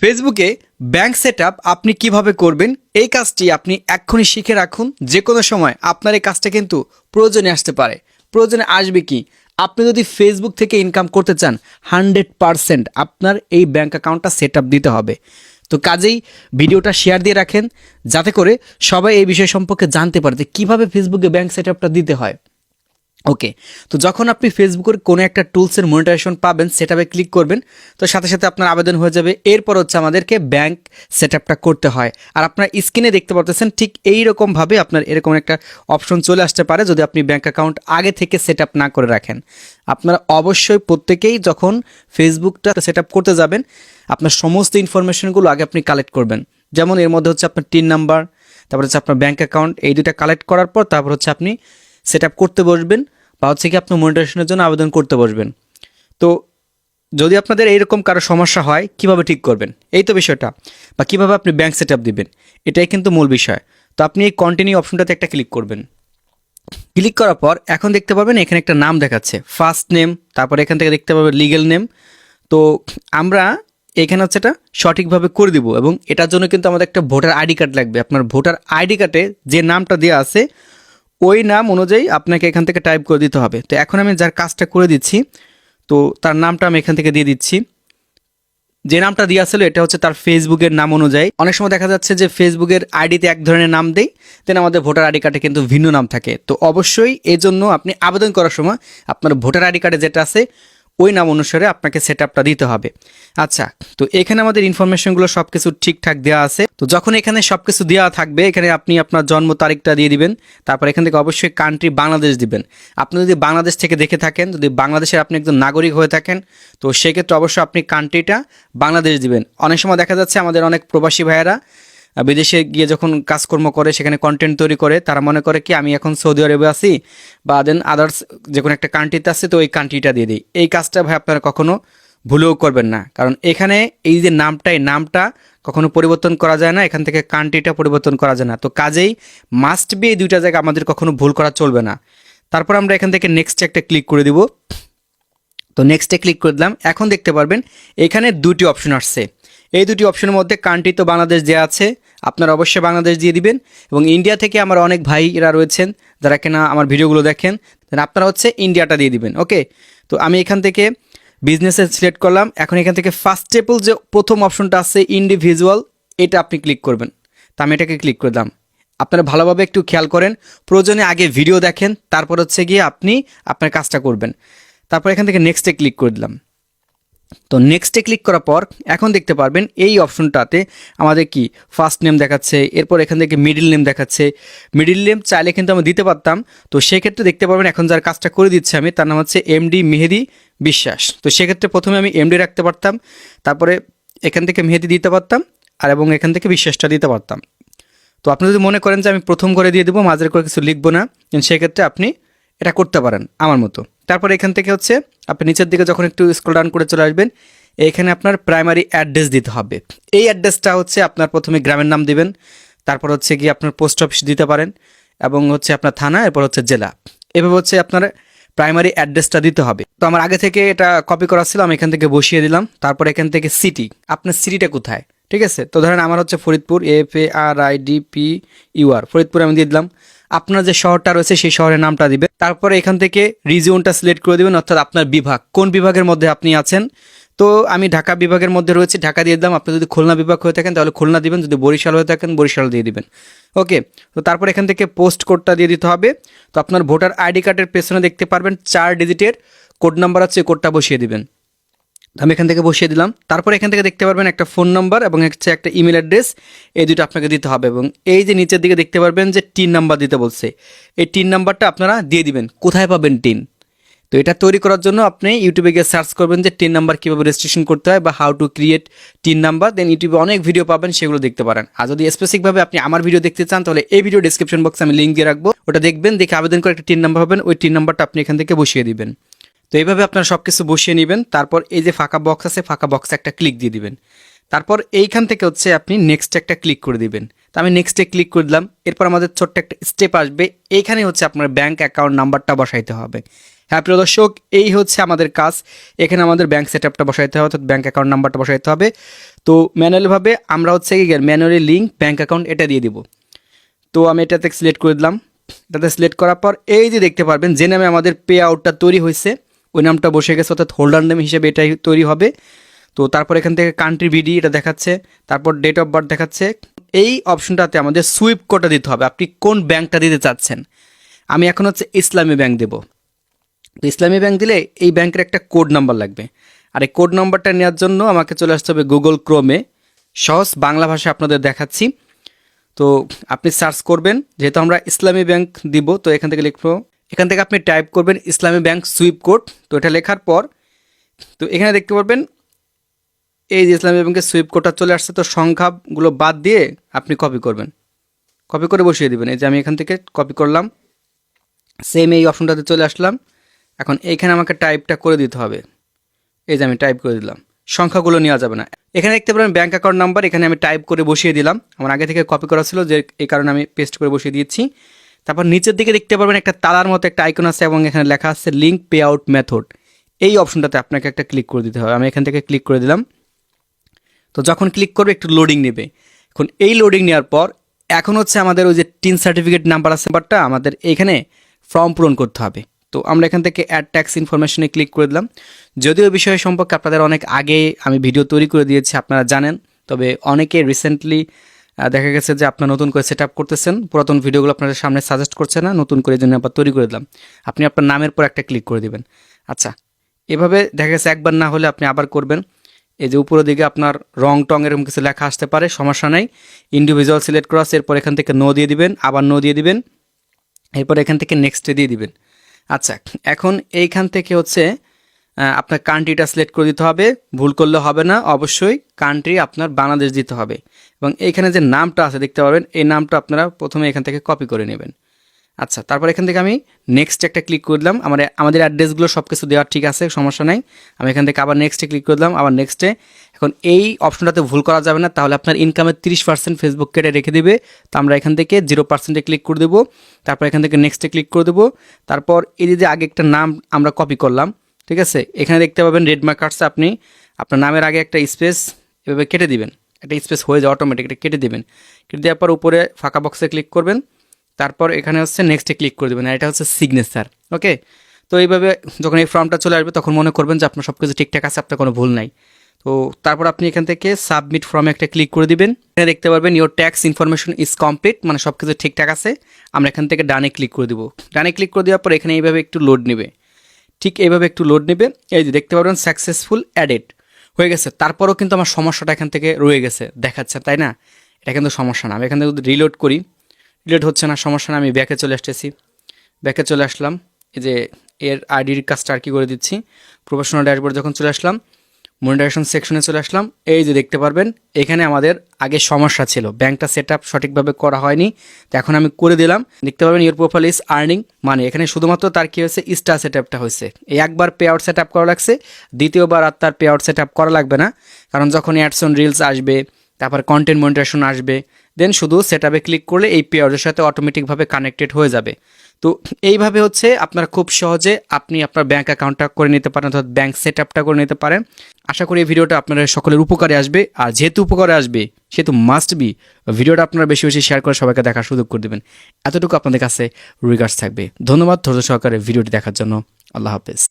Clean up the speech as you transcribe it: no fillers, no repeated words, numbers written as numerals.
ফেসবুকে bank setup আপনি কিভাবে করবেন এই কাজটি আপনি এক্ষুনি শিখে রাখুন। যে কোনো সময় আপনার এই কাজটা কিন্তু প্রয়োজনে আসতে পারে। প্রয়োজনে আসবে কি, আপনি যদি ফেসবুক থেকে ইনকাম করতে চান 100% আপনার এই ব্যাংক অ্যাকাউন্টটা সেটআপ দিতে হবে। তো কাজেই ভিডিওটা শেয়ার দিয়ে রাখেন যাতে করে সবাই এই বিষয় সম্পর্কে জানতে পারে যে কীভাবে ফেসবুকে ব্যাংক সেটআপটা দিতে হয়। ওকে, তো যখন আপনি ফেসবুকের কোনো একটা টুলসের মনিটাইজেশন পাবেন সেটাপে ক্লিক করবেন, তো সাথে সাথে আপনার আবেদন হয়ে যাবে। এরপর হচ্ছে আমাদেরকে ব্যাংক সেটআপটা করতে হয়। আর আপনার স্ক্রিনে দেখতে পাচ্ছেন ঠিক এই রকমভাবে আপনার এরকম একটা অপশন চলে আসতে পারে যদি আপনি ব্যাংক অ্যাকাউন্ট আগে থেকে সেটআপ না করে রাখেন। আপনারা অবশ্যই প্রত্যেকেই যখন ফেসবুকটা সেটআপ করতে যাবেন আপনার সমস্ত ইনফরমেশনগুলো আগে আপনি কালেক্ট করবেন। যেমন এর মধ্যে হচ্ছে আপনার টিন নাম্বার, তারপর হচ্ছে আপনার ব্যাংক অ্যাকাউন্ট, এই দুটা কালেক্ট করার পর তারপর হচ্ছে আপনি সেটআপ করতে বসবেন বা হচ্ছে কি আপনি মনিটাইজেশনের জন্য আবেদন করতে বসবেন। তো যদি আপনাদের এইরকম কারো সমস্যা হয় কিভাবে ঠিক করবেন এই তো বিষয়টা, বা কিভাবে আপনি ব্যাংক সেটআপ দিবেন এটাই কিন্তু মূল বিষয়। তো আপনি এই কন্টিনিউ অপশনটাতে একটা ক্লিক করবেন। ক্লিক করার পর এখন দেখতে পাবেন এখানে একটা নাম দেখাচ্ছে ফার্স্ট নেম, তারপর এখান থেকে দেখতে পাবেন লিগ্যাল নেম। তো আমরা এখানে হচ্ছে এটা সঠিকভাবে করে দিব এবং এটার জন্য কিন্তু আমাদের একটা ভোটার আইডি কার্ড লাগবে। আপনার ভোটার আইডি কার্ডে যে নামটা দেওয়া আছে ওই নাম অনুযায়ী আপনাকে এখান থেকে টাইপ করে দিতে হবে। তো এখন আমি যার কাজটা করে দিচ্ছি তো তার নামটা আমি এখান থেকে দিয়ে দিচ্ছি। যে নামটা দেওয়া ছিল এটা হচ্ছে তার ফেসবুকের নাম অনুযায়ী। অনেক সময় দেখা যাচ্ছে যে ফেসবুকের আইডিতে এক ধরনের নাম দেয়, দেন আমাদের ভোটার আইডি কার্ডে কিন্তু ভিন্ন নাম থাকে। তো অবশ্যই এই জন্য আপনি আবেদন করার সময় আপনার ভোটার আইডি কার্ডে যেটা আছে ওই নাম অনুসারে আপনাকে সেটআপটা দিতে হবে। আচ্ছা, তো এখানে আমাদের ইনফরমেশনগুলো সব কিছু ঠিকঠাক দেওয়া আছে। তো যখন এখানে সব কিছু দেওয়া থাকবে এখানে আপনি আপনার জন্ম তারিখটা দিয়ে দিবেন। তারপর এখান থেকে অবশ্যই কান্ট্রি বাংলাদেশ দিবেন। আপনি যদি বাংলাদেশ থেকে দেখে থাকেন, যদি বাংলাদেশের আপনি একজন নাগরিক হয়ে থাকেন তো সেক্ষেত্রে অবশ্যই আপনি কান্ট্রিটা বাংলাদেশ দিবেন। অনেক সময় দেখা যাচ্ছে আমাদের অনেক প্রবাসী ভাইয়েরা বিদেশে গিয়ে যখন কাজকর্ম করে সেখানে কন্টেন্ট তৈরি করে তারা মনে করে কি আমি এখন সৌদি আরবে আছি বা দেন আদার্স যে কোনো একটা কান্ট্রিতে আছে তো ওই কান্ট্রিটা দিয়ে দিই। এই কাজটা ভাই আপনারা কখনো ভুলেও করবেন না, কারণ এখানে এই যে নামটা কখনো পরিবর্তন করা যায় না, এখান থেকে কান্ট্রিটা পরিবর্তন করা যায় না। তো কাজেই মাস্ট বি এই দুইটা জায়গা আমাদের কখনো ভুল করা চলবে না। তারপর আমরা এখান থেকে নেক্সট একটা ক্লিক করে দিব। তো নেক্সটে ক্লিক করে দিলাম। এখন দেখতে পারবেন এখানে দুটি অপশন আসছে। এই দুটি অপশনের মধ্যে কান্ট্রি তো বাংলাদেশ দেওয়া আছে, আপনারা অবশ্যই বাংলাদেশ দিয়ে দিবেন। এবং ইন্ডিয়া থেকে আমার অনেক ভাইরা রয়েছেন যারা কিনা আমার ভিডিওগুলো দেখেন, দেন আপনারা হচ্ছে ইন্ডিয়াটা দিয়ে দিবেন। ওকে, তো আমি এখান থেকে বিজনেসে সিলেক্ট করলাম। এখন এখান থেকে ফার্স্ট স্টেপল যে প্রথম অপশনটা আছে ইন্ডিভিজুয়াল, এটা আপনি ক্লিক করবেন। তো আমি এটাকে ক্লিক করে দিলাম। আপনারা ভালোভাবে একটু খেয়াল করেন, প্রয়োজনে আগে ভিডিও দেখেন তারপর হচ্ছে গিয়ে আপনি আপনার কাজটা করবেন। তারপর এখান থেকে নেক্সটে ক্লিক করে দিলাম। তো নেক্সটে ক্লিক করার পর এখন দেখতে পারবেন এই অপশনটাতে আমাদের কি ফার্স্ট নেম দেখাচ্ছে, এরপর এখান থেকে মিডিল নেম দেখাচ্ছে। মিডিল নেম চাইলে কিন্তু আমি দিতে পারতাম, তো সেক্ষেত্রে দেখতে পারবেন এখন যার কাজটা করে দিচ্ছে আমি তার নাম হচ্ছে এমডি মেহেদি বিশ্বাস। তো সেক্ষেত্রে প্রথমে আমি এমডি রাখতে পারতাম, তারপরে এখান থেকে মেহেদি দিতে পারতাম আর এবং এখান থেকে বিশ্বাসটা দিতে পারতাম। তো আপনি যদি মনে করেন যে আমি প্রথম করে দিয়ে দেবো মাঝের করে কিছু লিখবো না, সেক্ষেত্রে আপনি এটা করতে পারেন আমার মতো। তারপর এখান থেকে হচ্ছে আপনি নিচের দিকে যখন একটু স্ক্রল ডাউন করে চলে আসবেন এখানে আপনার প্রাইমারি অ্যাড্রেস দিতে হবে। এই অ্যাড্রেসটা হচ্ছে আপনার প্রথমে গ্রামের নাম দিবেন, তারপর হচ্ছে গিয়ে আপনার পোস্ট অফিস দিতে পারেন এবং হচ্ছে আপনার থানা, এরপর হচ্ছে জেলা। এভাবে হচ্ছে আপনার প্রাইমারি অ্যাড্রেসটা দিতে হবে। তো আমার আগে থেকে এটা কপি করা ছিল, আমি এখান থেকে বসিয়ে দিলাম। তারপর এখান থেকে সিটি, আপনার সিটিটা কোথায়, ঠিক আছে। তো ধরেন আমার হচ্ছে ফরিদপুর, FARIDPUR, ফরিদপুর আমি দিয়ে দিলাম। আপনার যে শহরটা রয়েছে সেই শহরের নামটা দিবেন। তারপরে এখান থেকে রিজিয়নটা সিলেক্ট করে দেবেন, অর্থাৎ আপনার বিভাগ কোন বিভাগের মধ্যে আপনি আছেন। তো আমি ঢাকা বিভাগের মধ্যে রয়েছে, ঢাকা দিয়ে দিলাম। আপনি যদি খুলনা বিভাগ হয়ে থাকেন তাহলে খুলনা দিবেন, যদি বরিশাল হয়ে থাকেন বরিশাল দিয়ে দিবেন। ওকে, তো তারপর এখান থেকে পোস্ট কোডটা দিয়ে দিতে হবে। তো আপনার ভোটার আইডি কার্ডের পেছনে দেখতে পারবেন 4 ডিজিটের কোড নাম্বার আছে, কোডটা বসিয়ে দিবেন। আমি এখান থেকে বসিয়ে দিলাম। তারপর এখান থেকে দেখতে পারবেন একটা ফোন নাম্বার এবং হচ্ছে একটা ইমেল অ্যাড্রেস, এই দুটো আপনাকে দিতে হবে। এবং এই যে নিচের দিকে দেখতে পারবেন যে টিন নাম্বার দিতে বলছে, এই টিন নাম্বারটা আপনারা দিয়ে দিবেন। কোথায় পাবেন টিন? তো এটা তৈরি করার জন্য আপনি ইউটিউবে গিয়ে সার্চ করবেন যে টিন নাম্বার কীভাবে রেজিস্ট্রেশন করতে হয় বা how to create TIN number, then ইউটিউবে অনেক ভিডিও পাবেন, সেগুলো দেখতে পারেন। আর যদি স্পেসিফিকভাবে আপনি আমার ভিডিও দেখতে চান তাহলে এই ভিডিও ডিসক্রিপশন বক্সে আমি লিঙ্ক দিয়ে রাখবো, ওটা দেখবেন, দেখে আবেদন করে একটা টিন নাম্বার পাবেন, ওই টিন নাম্বারটা আপনি এখান থেকে বসিয়ে দিবেন। তো এইভাবে আপনারা সব কিছু বসিয়ে নেবেন। তারপর এই যে ফাঁকা বক্স আছে, ফাঁকা বক্সে একটা ক্লিক দিয়ে দিবেন। তারপর এইখান থেকে হচ্ছে আপনি নেক্সট একটা ক্লিক করে দিবেন। তো আমি নেক্সটে ক্লিক করে দিলাম। এরপর আমাদের ছোট্ট একটা স্টেপ আসবে, এইখানে হচ্ছে আপনার ব্যাংক অ্যাকাউন্ট নাম্বারটা বসাইতে হবে। হ্যাঁ প্রিয় দর্শক, এই হচ্ছে আমাদের কাজ। এখানে আমাদের ব্যাঙ্ক সেট আপটা বসাইতে হবে, অর্থাৎ ব্যাঙ্ক অ্যাকাউন্ট নাম্বারটা বসাইতে হবে। তো ম্যানুয়ালিভাবে আমরা হচ্ছে কি ম্যানুয়ালি লিঙ্ক ব্যাঙ্ক অ্যাকাউন্ট এটা দিয়ে দিব। তো আমি এটাতে সিলেক্ট করে দিলাম। এটাতে সিলেক্ট করার পর এই যে দেখতে পারবেন যে নামে আমাদের পে আউটটা তৈরি হয়েছে ওই নামটা বসে গেছে, অর্থাৎ হোল্ডার নেম হিসেবে এটাই তৈরি হবে। তো তারপর এখান থেকে কান্ট্রি বিডি এটা দেখাচ্ছে, তারপর ডেট অফ বার্থ দেখাচ্ছে। এই অপশনটাতে আমাদের সুইপ কোডটা দিতে হবে, আপনি কোন ব্যাঙ্কটা দিতে চাচ্ছেন। আমি এখন হচ্ছে ইসলামী ব্যাংক দেবো। তো ইসলামী ব্যাংক দিলে এই ব্যাংকের একটা কোড নাম্বার লাগবে, আর এই কোড নাম্বারটা নেওয়ার জন্য আমাকে চলে আসতে হবে গুগল ক্রোমে। সহজ বাংলা ভাষায় আপনাদের দেখাচ্ছি। তো আপনি সার্চ করবেন, যেহেতু আমরা ইসলামী ব্যাংক দিব, তো এখান থেকে লিখবো, এখান থেকে আপনি টাইপ করবেন ইসলামী ব্যাংক সুইপ কোড। তো এটা লেখার পর তো এখানে দেখতে পারবেন এই যে ইসলামী ব্যাংকের সুইপ কোডটা চলে আসছে। তো সংখ্যাগুলো বাদ দিয়ে আপনি কপি করবেন, কপি করে বসিয়ে দিবেন। এই যে আমি এখান থেকে কপি করলাম, সেম এই অপশনটাতে চলে আসলাম। এখন এইখানে আমাকে টাইপটা করে দিতে হবে। এই যে আমি টাইপ করে দিলাম, সংখ্যাগুলো নেওয়া যাবে না। এখানে দেখতে পারেন ব্যাঙ্ক অ্যাকাউন্ট নাম্বার, এখানে আমি টাইপ করে বসিয়ে দিলাম। আমার আগে থেকে কপি করা ছিল, যে এই কারণে আমি পেস্ট করে বসিয়ে দিয়েছি। তারপর নিচের দিকে দেখতে পারবেন একটা তালার মতো একটা আইকন আছে এবং এখানে লেখা আছে লিঙ্ক পে আউট মেথড। এই অপশনটাতে আপনাকে একটা ক্লিক করে দিতে হবে। আমি এখান থেকে ক্লিক করে দিলাম। তো যখন ক্লিক করবে একটু লোডিং নেবে। এখন এই লোডিং নেওয়ার পর এখন হচ্ছে আমাদের ওই যে টিন সার্টিফিকেট নাম্বার আছে, নাম্বারটা আমাদের এইখানে ফর্ম পূরণ করতে হবে। তো আমরা এখান থেকে অ্যাড ট্যাক্স ইনফরমেশনে ক্লিক করে দিলাম। যদিও বিষয় সম্পর্কে আপনাদের অনেক আগে আমি ভিডিও তৈরি করে দিয়েছি, আপনারা জানেন। তবে অনেকে রিসেন্টলি দেখা গেছে যে আপনারা নতুন করে সেট আপ করতেছেন, পুরাতন ভিডিওগুলো আপনাদের সামনে সাজেস্ট করছে না, নতুন করে এই জন্য আবার তৈরি করে দিলাম। আপনি আপনার নামের পর একটা ক্লিক করে দিবেন। আচ্ছা, এভাবে দেখা গেছে একবার না হলে আপনি আবার করবেন। এই যে উপরের দিকে আপনার রং টং এরকম কিছু লেখা আসতে পারে, সমস্যা নাই। ইন্ডিভিজুয়াল সিলেক্ট করা আছে, এরপর এখান থেকে নো দিয়ে দিবেন, আবার নো দিয়ে দিবেন, এরপর এখান থেকে নেক্সটে দিয়ে দিবেন। আচ্ছা, এখন এইখান থেকে হচ্ছে আপনার কান্ট্রিটা সিলেক্ট করে দিতে হবে। ভুল করলে হবে না, অবশ্যই কান্ট্রি আপনার বাংলাদেশ দিতে হবে। এবং এইখানে যে নামটা আছে দেখতে পাবেন, এই নামটা আপনারা প্রথমে এখান থেকে কপি করে নেবেন। আচ্ছা, তারপর এখান থেকে আমি নেক্সট একটা ক্লিক করে দিলাম। আমাদের অ্যাড্রেসগুলো সব কিছু দেওয়ার ঠিক আছে, সমস্যা নাই। আমি এখান থেকে আবার নেক্সটে ক্লিক করে দিলাম, আবার নেক্সটে। এখন এই অপশনটাতে ভুল করা যাবে না, তাহলে আপনার ইনকামের 30% ফেসবুক কেটে রেখে দিবে। তো আমরা এখান থেকে 0%-এ ক্লিক করে দেবো। তারপর এখান থেকে নেক্সটে ক্লিক করে দেবো। তারপর এই যে আগে একটা নাম আমরা কপি করলাম, ঠিক আছে, এখানে দেখতে পাবেন রেড মার্ক আসছে। আপনি আপনার নামের আগে একটা স্পেস এভাবে কেটে দিবেন, একটা স্পেস হয়ে যায় অটোমেটিক, এটা কেটে দেবেন। কেটে দেওয়ার পর উপরে ফাঁকা বক্সে ক্লিক করবেন। তারপর এখানে হচ্ছে নেক্সটে ক্লিক করে দেবেন, আর এটা হচ্ছে সিগনেচার। ওকে, তো এইভাবে যখন এই ফর্মটা চলে আসবে তখন মনে করবেন যে আপনার সব কিছু ঠিকঠাক আছে, আপনার কোনো ভুল নাই। তো তারপর আপনি এখান থেকে সাবমিট ফর্মে একটা ক্লিক করে দিবেন। এখানে দেখতে পারবেন your tax information is complete, মানে সব কিছু ঠিকঠাক আছে। আমরা এখান থেকে ডানে ক্লিক করে দেবো। ডানে ক্লিক করে দেওয়ার পর এখানে এইভাবে একটু লোড নেবে, ঠিক এইভাবে একটু লোড নেবে। এই যে দেখতে পারবেন সাকসেসফুল অ্যাডেড হয়ে গেছে। তারপরও কিন্তু আমার সমস্যাটা এখান থেকে রয়ে গেছে দেখাচ্ছে, তাই না? এটা কিন্তু সমস্যা না। আমি এখান থেকে যদি রিলোড করি, রিলেট হচ্ছে না, সমস্যা না। আমি ব্যাকে চলে আসতেছি, ব্যাকে চলে আসলাম। এই যে এর আইডির কাজটা আর কি করে দিচ্ছি। প্রফেশনাল ড্যাশবোর্ড যখন চলে আসলাম, মনিটাইজেশন সেকশনে চলে আসলাম। এই যে দেখতে পারবেন এখানে আমাদের আগে সমস্যা ছিল, ব্যাংকটা সেট আপ সঠিকভাবে করা হয়নি। তো এখন আমি করে দিলাম। দেখতে পারবেন ইউর প্রোফাইল ইজ আর্নিং, মানে এখানে শুধুমাত্র তার কী হয়েছে, স্টার সেট আপটা হয়েছে। এই একবার পে আউট সেট আপ করা লাগছে, দ্বিতীয়বার আর তার পে আউট সেট আপ করা লাগবে না। কারণ যখন অ্যাডস অন রিলস আসবে, তারপর কন্টেন্ট মনিটাইজেশন আসবে, দেন শুধু সেট আপে ক্লিক করলে এই পে আউটের সাথে অটোমেটিকভাবে কানেক্টেড হয়ে যাবে। তো এইভাবে হচ্ছে আপনারা খুব সহজে আপনি আপনার ব্যাঙ্ক অ্যাকাউন্টটা করে নিতে পারেন, অর্থাৎ ব্যাঙ্ক সেট আপটা করে নিতে পারেন। আশা করি এই ভিডিওটা আপনাদের সকলের উপকারে আসবে। আর যেহেতু উপকারে আসবে সেহেতু মাস্ট বি ভিডিওটা আপনারা বেশি বেশি শেয়ার করে সবাইকে দেখার সুযোগ করে দেবেন। এতটুকু আপনাদের কাছে রিগার্ডস থাকবে। ধন্যবাদ ধৈর্য সহকারে ভিডিওটি দেখার জন্য। আল্লাহ হাফেজ।